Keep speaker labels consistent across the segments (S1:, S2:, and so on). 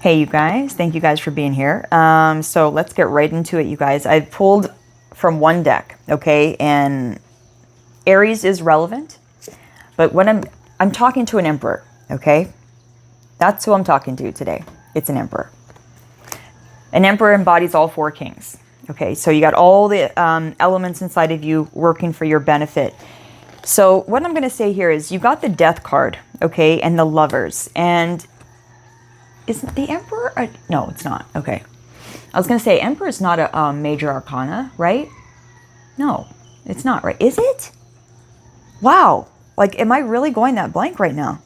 S1: Hey, you guys. Thank you guys for being here. So let's get right into it, you guys. I've pulled from one deck, okay? And Aries is relevant, but when I'm talking to an emperor, okay? That's who I'm talking to today. It's an emperor. An emperor embodies all four kings. Okay, so you got all the elements inside of you working for your benefit. So what I'm going to say here is you got the death card, okay, and the lovers. And isn't the emperor? No, it's not. Okay. I was going to say emperor is not a major arcana, right? No, it's not, right? Is it? Wow. Like, am I really going that blank right now?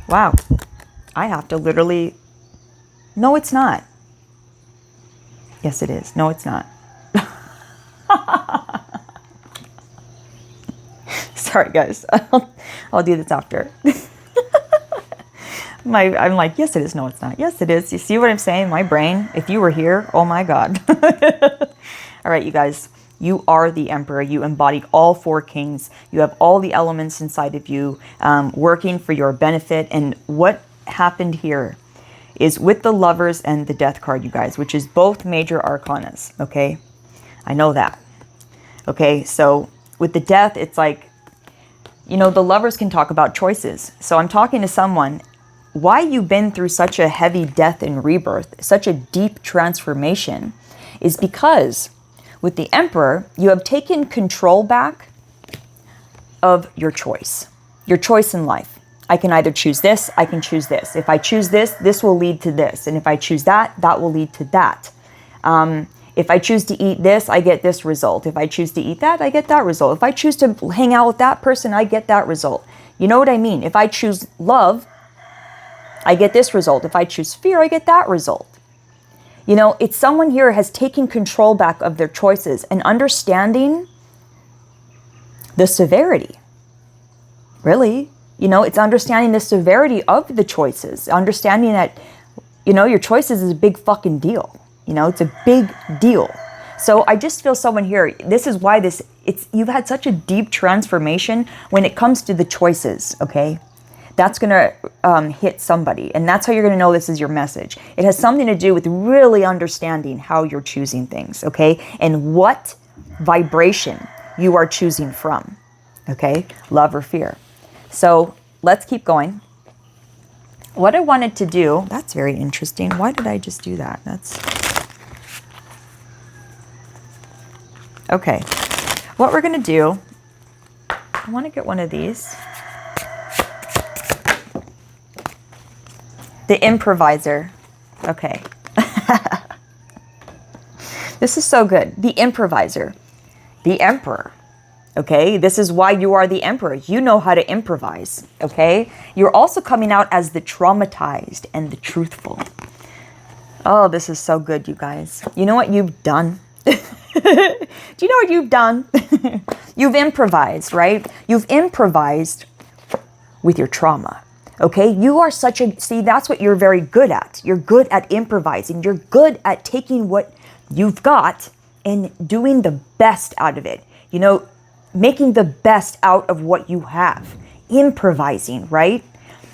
S1: Wow. I have to literally... No, it's not. Yes, it is. No, it's not. Sorry, guys. I'll do this after. I'm like, yes, it is. No, it's not. Yes, it is. You see what I'm saying? My brain, if you were here, oh my God. All right, you guys. You are the emperor. You embody all four kings. You have all the elements inside of you working for your benefit. And what happened here is with the lovers and the death card, you guys, which is both major arcanas, okay? I know that. Okay, so with the death, it's like, you know, the lovers can talk about choices. So I'm talking to someone, why you've been through such a heavy death and rebirth, such a deep transformation, is because with the emperor, you have taken control back of your choice in life. I can either choose this, I can choose this. If I choose this, this will lead to this. And if I choose that, that will lead to that. If I choose to eat this, I get this result. If I choose to eat that, I get that result. If I choose to hang out with that person, I get that result. You know what I mean? If I choose love, I get this result. If I choose fear, I get that result. You know, it's someone here has taken control back of their choices and understanding the severity. Really? You know, it's understanding the severity of the choices, understanding that, you know, your choices is a big fucking deal. You know, it's a big deal. So I just feel someone here, this is why you've had such a deep transformation when it comes to the choices, okay? That's going to hit somebody. And that's how you're going to know this is your message. It has something to do with really understanding how you're choosing things, okay? And what vibration you are choosing from, okay? Love or fear. So let's keep going. What I wanted to do, that's very interesting. Why did I just do that? Okay. What we're going to do, I want to get one of these. The improviser. Okay. This is so good. The improviser. The emperor. Okay, this is why you are the emperor. You know how to improvise, okay? You're also coming out as the traumatized and the truthful. Oh, this is so good, you guys. You know what you've done? Do you know what you've done? You've improvised, right? You've improvised with your trauma, okay? You are see, that's what you're very good at. You're good at improvising. You're good at taking what you've got and doing the best out of it. You know, making the best out of what you have, improvising, right?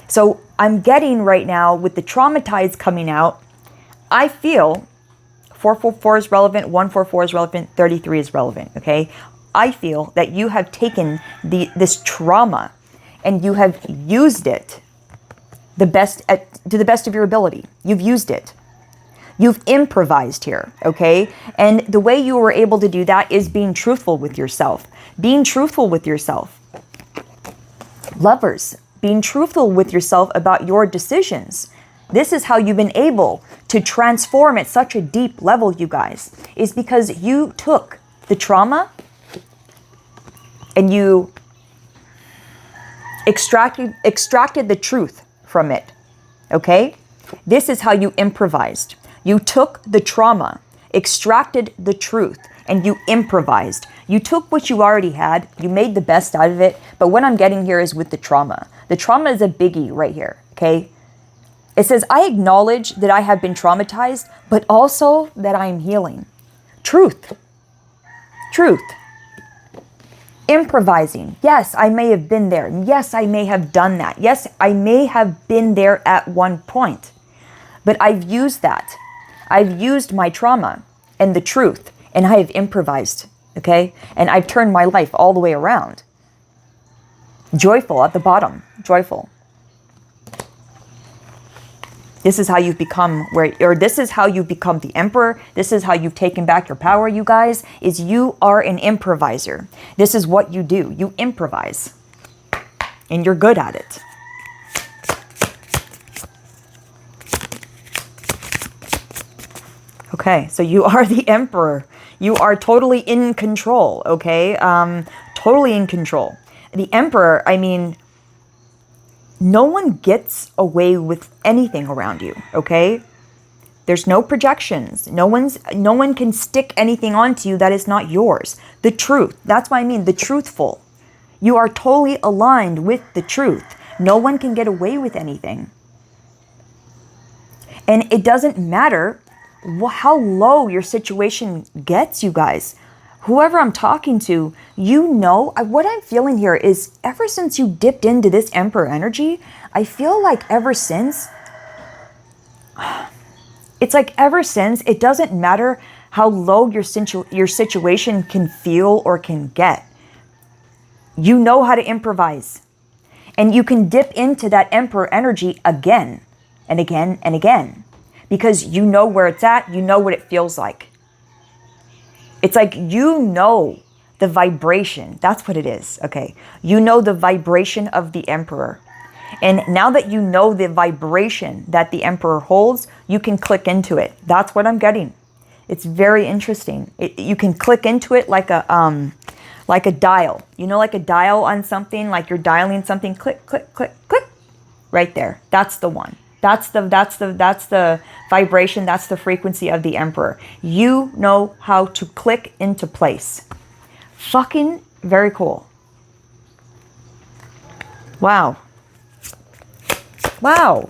S1: So I'm getting right now with the traumatized coming out, I feel 444 is relevant, 144 is relevant, 33 is relevant, okay? I feel that you have taken this trauma and you have used it to the best of your ability. You've used it. You've improvised here, okay? And the way you were able to do that is being truthful with yourself. Being truthful with yourself. Lovers, being truthful with yourself about your decisions. This is how you've been able to transform at such a deep level, you guys, is because you took the trauma and you extracted the truth from it, okay? This is how you improvised. You took the trauma, extracted the truth, and you improvised. You took what you already had, you made the best out of it, but what I'm getting here is with the trauma. The trauma is a biggie right here, okay? It says, I acknowledge that I have been traumatized, but also that I am healing. Truth. Truth. Improvising. Yes, I may have been there. Yes, I may have done that. Yes, I may have been there at one point. But I've used that. I've used my trauma and the truth, and I have improvised, okay? And I've turned my life all the way around. Joyful at the bottom, joyful. This is how you've become this is how you've become the emperor. This is how you've taken back your power, you guys, is you are an improviser. This is what you do. You improvise. And you're good at it. Okay, so you are the emperor. You are totally in control, okay? Totally in control. The emperor, I mean, no one gets away with anything around you, okay? There's no projections. No one can stick anything onto you that is not yours. The truth, that's what I mean, the truthful. You are totally aligned with the truth. No one can get away with anything. And it doesn't matter how low your situation gets, you guys. Whoever I'm talking to, you know, what I'm feeling here is ever since you dipped into this Emperor energy, I feel like ever since, it's like ever since, it doesn't matter how low your situation can feel or can get. You know how to improvise. And you can dip into that Emperor energy again and again and again. Because you know where it's at, you know what it feels like. It's like you know the vibration. That's what it is, okay? You know the vibration of the Emperor. And now that you know the vibration that the Emperor holds, you can click into it. That's what I'm getting. It's very interesting. You can click into it like a dial. You know, like a dial on something, like you're dialing something, click, click, click, click. Right there. That's the one. That's the vibration, that's the frequency of the Emperor. You know how to click into place. Fucking very cool. Wow. Wow.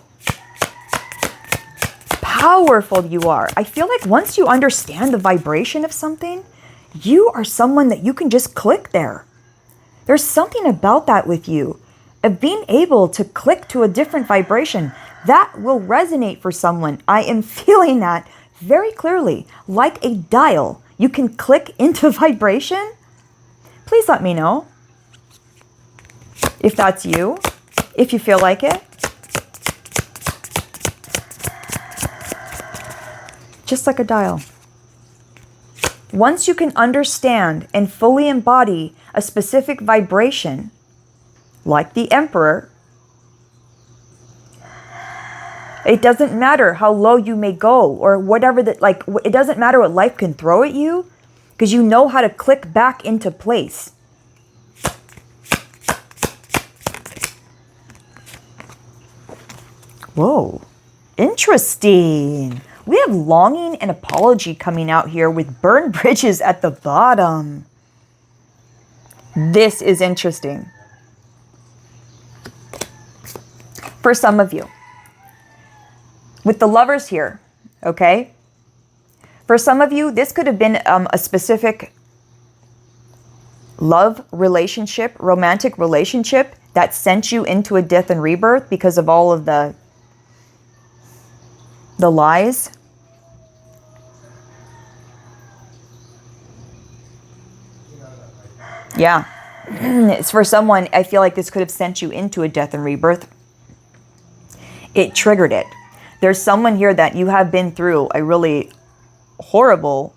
S1: Powerful you are. I feel like once you understand the vibration of something, you are someone that you can just click there. There's something about that with you, of being able to click to a different vibration. That will resonate for someone. I am feeling that very clearly, like a dial. You can click into vibration. Please let me know if that's you, if you feel like it. Just like a dial. Once you can understand and fully embody a specific vibration, like the Emperor, it doesn't matter how low you may go or whatever that, like, it doesn't matter what life can throw at you because you know how to click back into place. Whoa, interesting. We have longing and apology coming out here with burned bridges at the bottom. This is interesting. For some of you. With the Lovers here, okay? For some of you, this could have been a specific love relationship, romantic relationship that sent you into a death and rebirth because of all of the lies. Yeah. It's for someone, I feel like this could have sent you into a death and rebirth. It triggered it. There's someone here that you have been through a really horrible,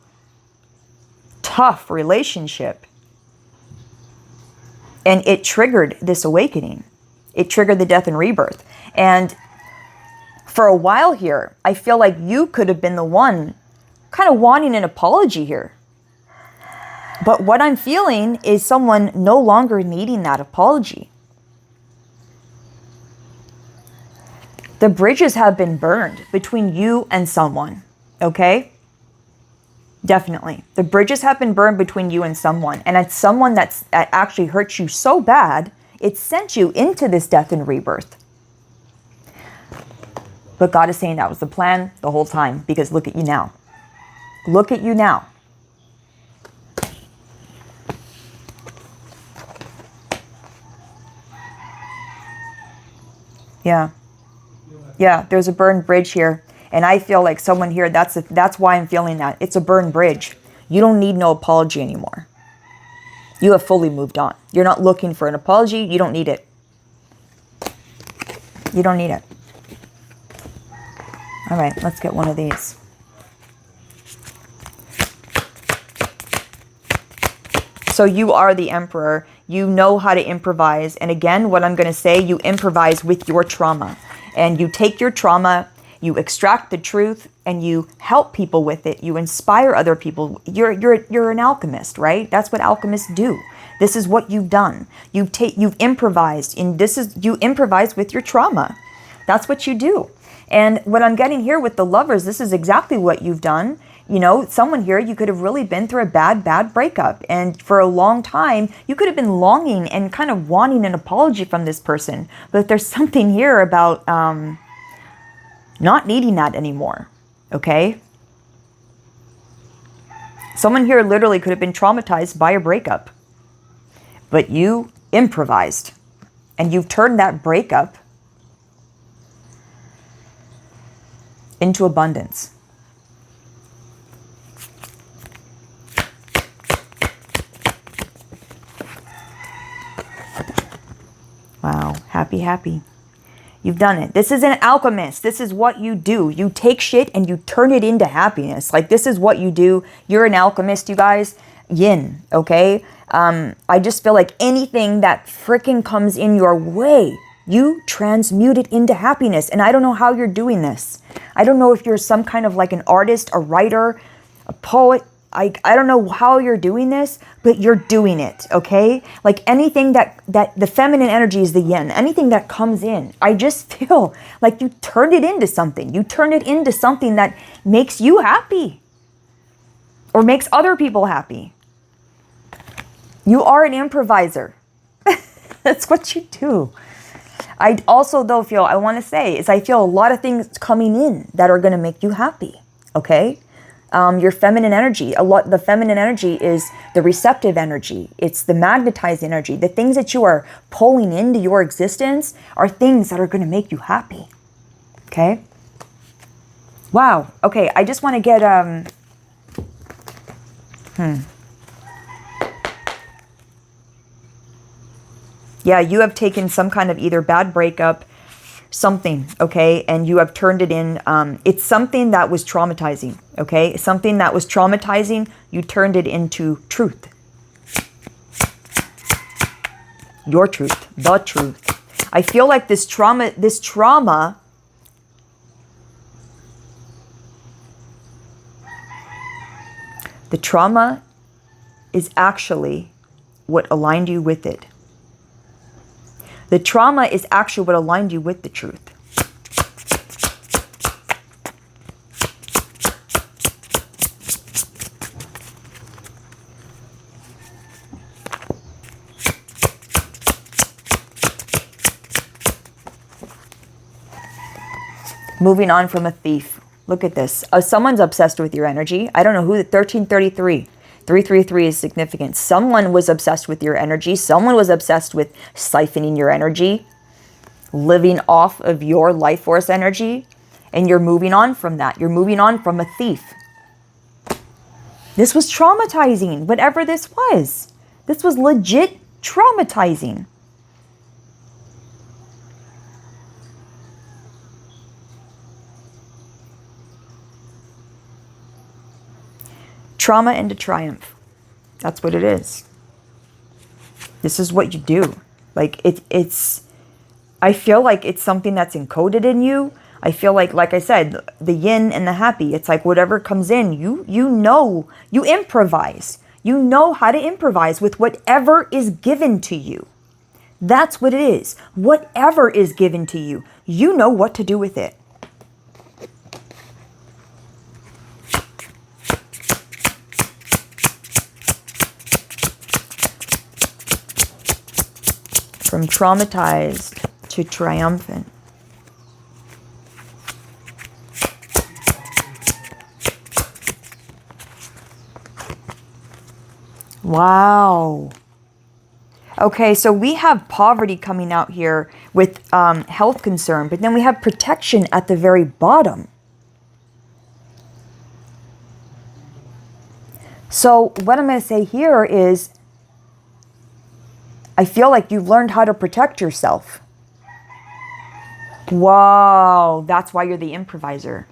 S1: tough relationship. And it triggered this awakening. It triggered the death and rebirth. And for a while here, I feel like you could have been the one kind of wanting an apology here. But what I'm feeling is someone no longer needing that apology. The bridges have been burned between you and someone, okay? Definitely. The bridges have been burned between you and someone. And it's someone that actually hurt you so bad, it sent you into this death and rebirth. But God is saying that was the plan the whole time, because look at you now. Look at you now. Yeah. Yeah, there's a burned bridge here. And I feel like someone here, that's why I'm feeling that. It's a burned bridge. You don't need no apology anymore. You have fully moved on. You're not looking for an apology. You don't need it. You don't need it. All right, let's get one of these. So you are the Emperor. You know how to improvise. And again, what I'm going to say, you improvise with your trauma. And you take your trauma, you extract the truth, and you help people with it. You inspire other people. You're an alchemist, right? That's what alchemists do. This is what you've done. You've improvised. You improvise with your trauma. That's what you do. And what I'm getting here with the Lovers, this is exactly what you've done. You know, someone here, you could have really been through a bad breakup. And for a long time, you could have been longing and kind of wanting an apology from this person. But there's something here about not needing that anymore. Okay? Someone here literally could have been traumatized by a breakup. But you improvised. And you've turned that breakup into abundance. Wow, happy, happy. You've done it. This is an alchemist. This is what you do. You take shit and you turn it into happiness. Like, this is what you do. You're an alchemist, you guys. Yin, okay? I just feel like anything that freaking comes in your way, you transmute it into happiness. And I don't know how you're doing this. I don't know if you're some kind of like an artist, a writer, a poet. I don't know how you're doing this, but you're doing it, okay? Like anything that the feminine energy is the yin. Anything that comes in, I just feel like you turn it into something. You turn it into something that makes you happy or makes other people happy. You are an improviser. That's what you do. I also, though, I want to say, I feel a lot of things coming in that are going to make you happy, okay? Your feminine energy, the feminine energy is the receptive energy. It's the magnetized energy. The things that you are pulling into your existence are things that are going to make you happy, okay? Wow, okay, I just want to get, Yeah, you have taken some kind of either bad breakup, something, okay, and you have turned it in. It's something that was traumatizing, okay? Something that was traumatizing, you turned it into truth. Your truth, the truth. I feel like this trauma, the trauma is actually what aligned you with it. The trauma is actually what aligned you with the truth. Moving on from a thief. Look at this. Someone's obsessed with your energy. I don't know who. 1333. 333 is significant. Someone was obsessed with your energy. Someone was obsessed with siphoning your energy, living off of your life force energy, and you're moving on from that. You're moving on from a thief. This was traumatizing, whatever this was. This was legit traumatizing. Trauma into triumph. That's what it is. This is what you do. Like it's I feel like it's something that's encoded in you. I feel like I said, the yin and the happy, it's like whatever comes in, you know, you improvise. You know how to improvise with whatever is given to you. That's what it is. Whatever is given to you, you know what to do with it. From traumatized to triumphant. Wow. Okay, so we have poverty coming out here with health concern, but then we have protection at the very bottom. So what I'm going to say here is, I feel like you've learned how to protect yourself. Wow, that's why you're the improviser.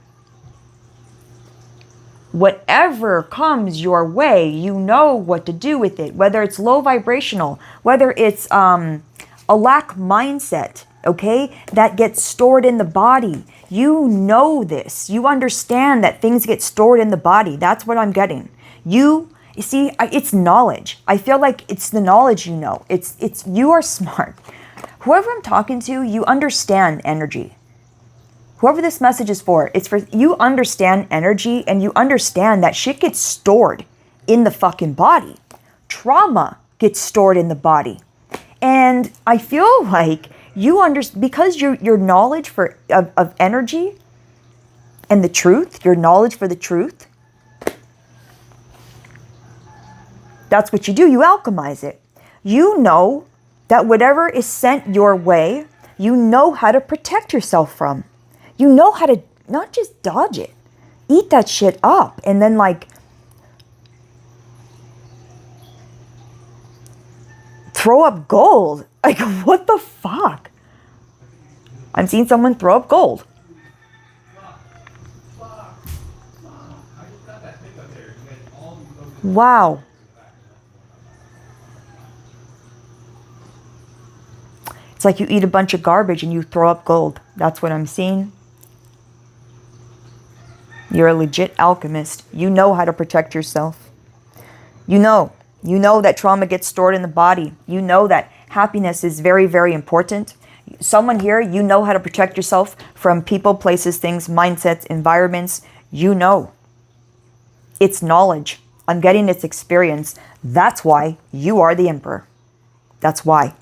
S1: Whatever comes your way, you know what to do with it. Whether it's low vibrational, whether it's a lack mindset, okay, that gets stored in the body. You know this. You understand that things get stored in the body. That's what I'm getting. You see, it's knowledge. I feel like it's the knowledge you know. It's you are smart. Whoever I'm talking to, you understand energy. Whoever this message is for, it's for you understand energy, and you understand that shit gets stored in the fucking body. Trauma gets stored in the body. And I feel like you understand, because your knowledge of energy and the truth, your knowledge for the truth, that's what you do. You alchemize it. You know that whatever is sent your way, you know how to protect yourself from. You know how to not just dodge it, eat that shit up, and then like throw up gold. Like, what the fuck? I'm seeing someone throw up gold. Wow. It's like you eat a bunch of garbage and you throw up gold. That's what I'm seeing. You're a legit alchemist. You know how to protect yourself. You know that trauma gets stored in the body. You know that happiness is very, very important. Someone here, you know how to protect yourself from people, places, things, mindsets, environments. You know. It's knowledge. I'm getting its experience. That's why you are the emperor. That's why.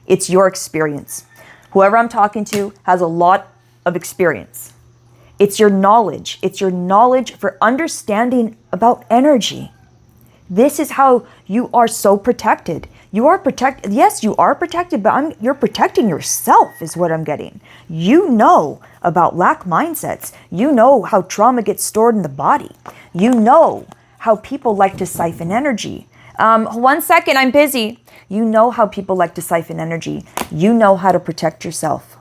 S1: It's your experience. Whoever I'm talking to has a lot of experience. It's your knowledge. It's your knowledge for understanding about energy. This is how you are so protected. You are protected. Yes, you are protected, but you're protecting yourself is what I'm getting. You know about lack mindsets. You know how trauma gets stored in the body. You know how people like to siphon energy. 1 second, I'm busy. You know how people like to siphon energy. You know how to protect yourself.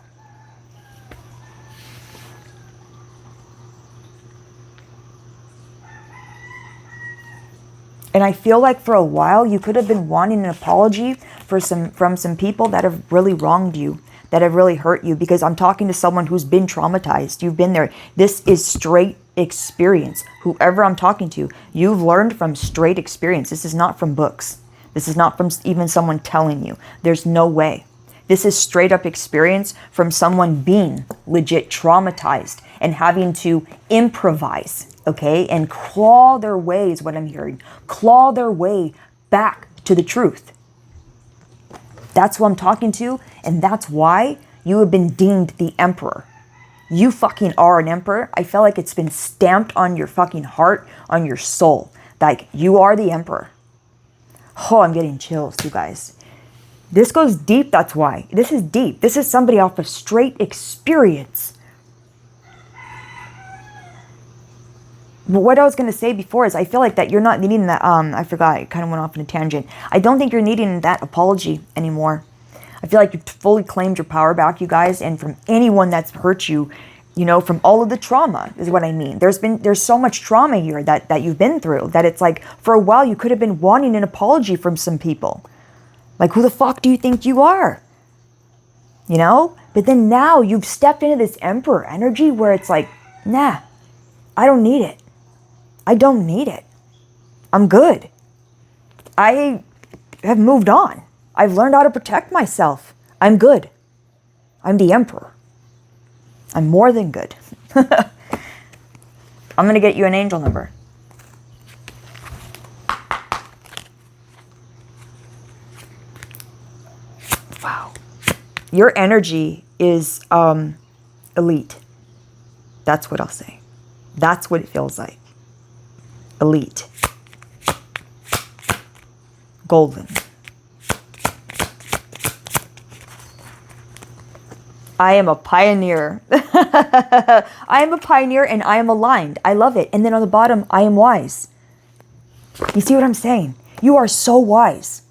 S1: And I feel like for a while you could have been wanting an apology from some people that have really wronged you, that have really hurt you, because I'm talking to someone who's been traumatized. You've been there. This is straight experience. Whoever I'm talking to, you've learned from straight experience. This is not from books. This is not from even someone telling you. There's no way. This is straight up experience from someone being legit traumatized and having to improvise, okay? And claw their way is what I'm hearing. Claw their way back to the truth. That's who I'm talking to, and that's why you have been deemed the emperor. You fucking are an emperor. I feel like it's been stamped on your fucking heart, on your soul. Like, you are the emperor. Oh, I'm getting chills, you guys. This goes deep, that's why. This is deep. This is somebody off of straight experience. But what I was going to say before is I feel like that you're not needing that, I forgot, I kind of went off on a tangent. I don't think you're needing that apology anymore. I feel like you've fully claimed your power back, you guys, and from anyone that's hurt you, you know, from all of the trauma is what I mean. There's so much trauma here that you've been through that it's like for a while you could have been wanting an apology from some people. Like, who the fuck do you think you are? You know? But then now you've stepped into this emperor energy where it's like, nah, I don't need it. I don't need it. I'm good. I have moved on. I've learned how to protect myself. I'm good. I'm the emperor. I'm more than good. I'm going to get you an angel number. Wow. Your energy is elite. That's what I'll say. That's what it feels like. Elite. Golden. I am a pioneer. I am a pioneer and I am aligned. I love it. And then on the bottom, I am wise. You see what I'm saying? You are so wise.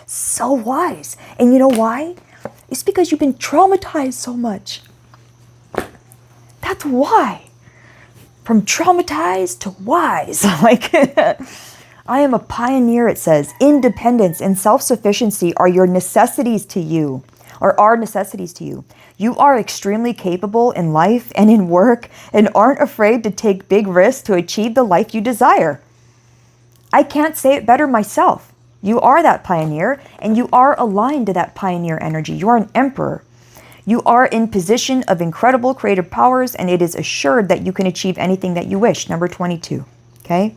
S1: So wise. And you know why? It's because you've been traumatized so much. That's why. From traumatized to wise. Like, I am a pioneer, it says. Independence and self-sufficiency are your necessities to you, or are necessities to you. You are extremely capable in life and in work and aren't afraid to take big risks to achieve the life you desire. I can't say it better myself. You are that pioneer, and you are aligned to that pioneer energy. You are an emperor. You are in position of incredible creative powers, and it is assured that you can achieve anything that you wish. Number 22. Okay.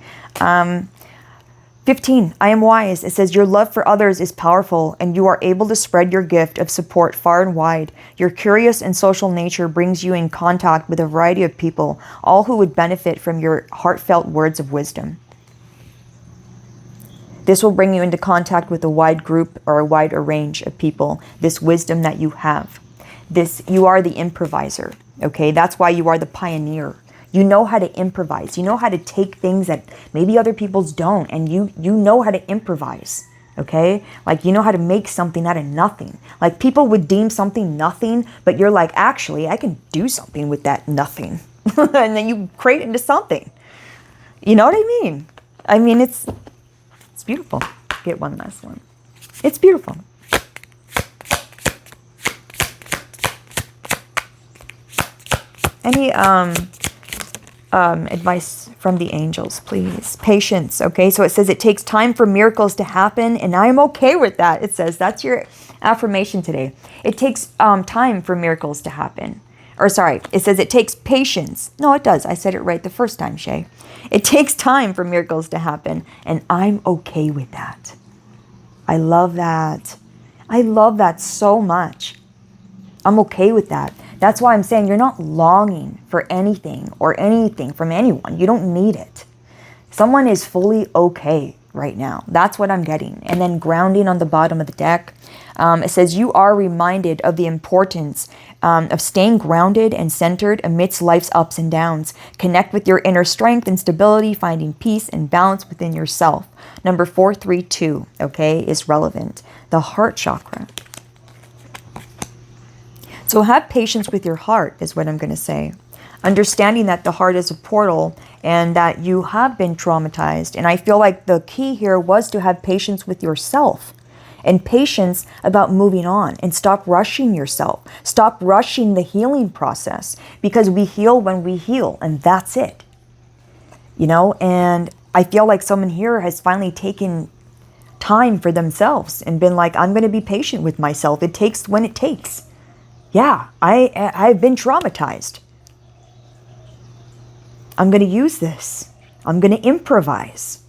S1: 15. I am wise. It says your love for others is powerful, and you are able to spread your gift of support far and wide. Your curious and social nature brings you in contact with a variety of people, all who would benefit from your heartfelt words of wisdom. This will bring you into contact with a wide group or a wider range of people, this wisdom that you have. You are the improviser, okay? That's why you are the pioneer. You know how to improvise. You know how to take things that maybe other people's don't, and you know how to improvise, okay? Like, you know how to make something out of nothing. Like, people would deem something nothing, but you're like, actually, I can do something with that nothing. And then you create into something. You know what I mean? I mean, it's beautiful. Get one last one. It's beautiful. Any advice from the angels, please? Patience, okay? So it says it takes time for miracles to happen, and I'm okay with that. It says that's your affirmation today. It takes time for miracles to happen. Or sorry, it says it takes patience. No, it does. I said it right the first time, Shay. It takes time for miracles to happen, and I'm okay with that. I love that. I love that so much. I'm okay with that. That's why I'm saying you're not longing for anything or anything from anyone. You don't need it. Someone is fully okay right now. That's what I'm getting. And then grounding on the bottom of the deck, it says you are reminded of the importance of staying grounded and centered amidst life's ups and downs. Connect with your inner strength and stability, finding peace and balance within yourself. Number 432, okay, is relevant. The heart chakra. So have patience with your heart is what I'm going to say. Understanding that the heart is a portal and that you have been traumatized. And I feel like the key here was to have patience with yourself and patience about moving on, and stop rushing yourself. Stop rushing the healing process, because we heal when we heal, and that's it. You know, and I feel like someone here has finally taken time for themselves and been like, I'm going to be patient with myself. It takes when it takes. Yeah, I've been traumatized. I'm going to use this. I'm going to improvise.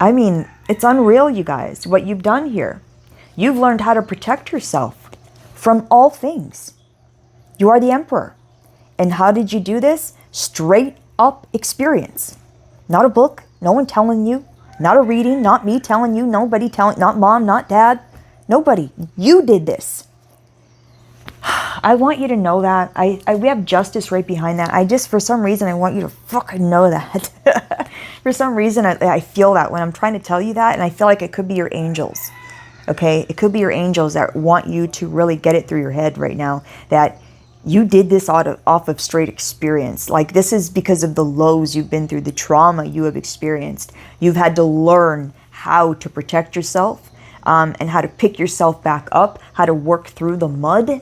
S1: I mean, it's unreal, you guys, what you've done here. You've learned how to protect yourself from all things. You are the emperor. And how did you do this? Straight up experience. Not a book, no one telling you, not a reading, not me telling you, nobody telling, not mom, not dad, nobody. You did this. I want you to know that. We have justice right behind that. For some reason, I want you to fucking know that. For some reason, I feel that when I'm trying to tell you that, and I feel like it could be your angels. Okay? It could be your angels that want you to really get it through your head right now, that you did this off of straight experience. Like, this is because of the lows you've been through, the trauma you have experienced. You've had to learn how to protect yourself, and how to pick yourself back up, how to work through the mud,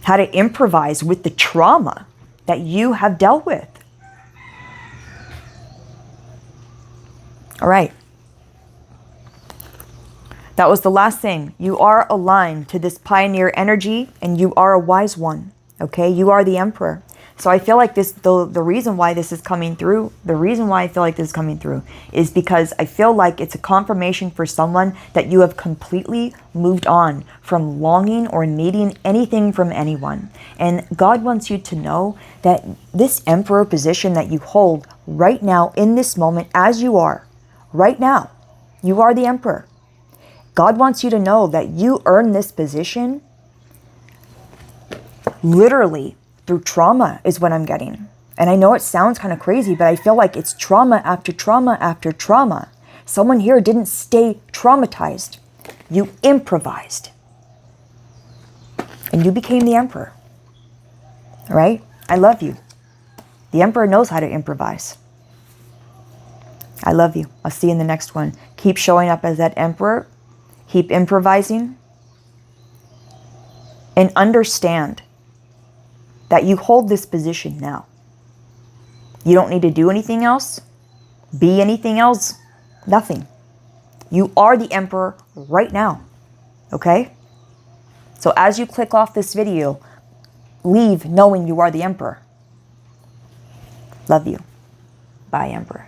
S1: how to improvise with the trauma that you have dealt with. All right. That was the last thing. You are aligned to this pioneer energy, and you are a wise one. Okay? You are the emperor. So I feel like the reason why this is coming through, is because I feel like it's a confirmation for someone that you have completely moved on from longing or needing anything from anyone. And God wants you to know that this emperor position that you hold right now in this moment, as you are, right now, you are the emperor. God wants you to know that you earn this position literally through trauma is what I'm getting. And I know it sounds kind of crazy, but I feel like it's trauma after trauma after trauma. Someone here didn't stay traumatized. You improvised. And you became the Emperor. All right? I love you. The Emperor knows how to improvise. I love you. I'll see you in the next one. Keep showing up as that Emperor. Keep improvising. And understand that you hold this position now. You don't need to do anything else, be anything else, nothing. You are the Emperor right now, okay? So as you click off this video, leave knowing you are the Emperor. Love you. Bye, Emperor.